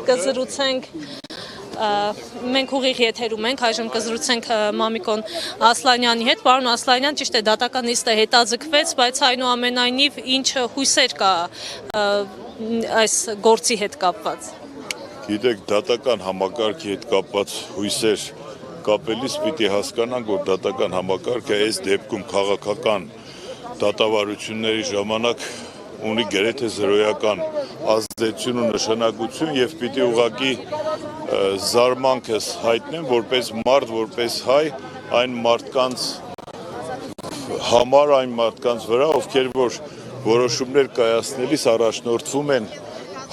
կզրուցենք մենք ուղիղ եթերում ենք, այժմ կզրուցենք Մամիկոն Ասլանյանի հետ, պարոն Ասլանյան, ճիշտ է, դատական նիստը հետաձգվեց, բայց այնուամենայնիվ ինչ հույսեր կա այս գործի հետ կապված։ Գիտեք, դատական համակարգի հետ կապված հույսեր կապելիս պիտի հասկանանք, որ դատական համակարգը այս դեպքում քաղաքական դատավարությունների ժամանակ ունի գրեթե զրոյական ազդեցություն ու նշանակություն եւ պիտի ուղղակի զարմանքս հայտնեմ որպես մարդ, որպես հայ, այն մարդկանց համար, այն մարդկանց վրա, ովքեր որ որոշումներ կայացնելիս առաջնորդվում են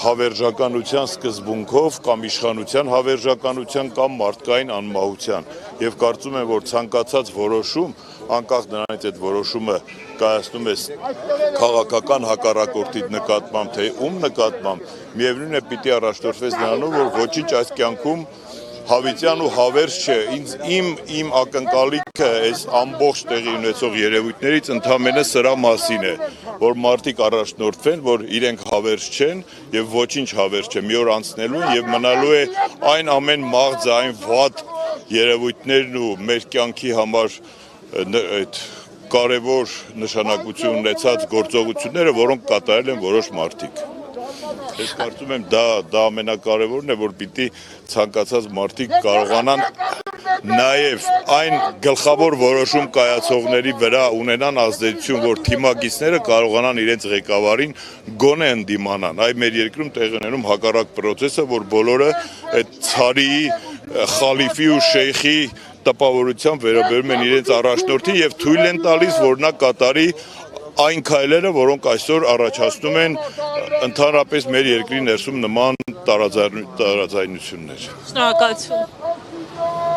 հավերժականության սկզբունքով կամ իշխանության հավերժականության կամ մարդկային անմահության եւ կարծում եմ որ ցանկացած որոշում անկախ նրանից այդ որոշումը կայացնում է քաղաքական հակառակորդի նկատմամբ թե ում նկատմամբ միևնույն է պիտի առաջնորդվես նրանով որ ոչինչ այս կյանքում հավիտյան ու հավերժ չէ իմ ակնկալիքը այս ամբողջ տեղի ունեցող երևույթներից ընդամենը սրա մասին է որ մարդիկ առաջնորդվեն որ իրենք հավերժ չեն եւ ոչինչ հավերժ չէ մի օր անցնելու եւ մնալու է այն ամեն մաղձ այն վատ երևույթներն ու մեր կյանքի համար այդ կարևոր նշանակություն ունեցած գործողությունները որոնք կատարել են որոշ մարդիկ Ես կարծում եմ դա ամենակարևորն է որ պիտի ցանկացած մարդիկ կարողանան նաև այն գլխավոր որոշում կայացողների վրա ունենան ազդեցություն որ թիմակիցները կարողանան իրենց ղեկավարին գոնե ընդդիմանան այ մեր երկրում տեղի ունենում հակառակ process-ը որ բոլորը այդ ցարի խալիֆի ու շեյխի տպավորությամբ վերաբերում են իրենց առաջնորդին եւ թույլ են տալիս որ նա կատարի այն քայլերը, որոնք այսօր առաջացնում են ընդհանրապես մեր երկրի ներսում նման տարաձայնություններ։ Շնորհակալություն։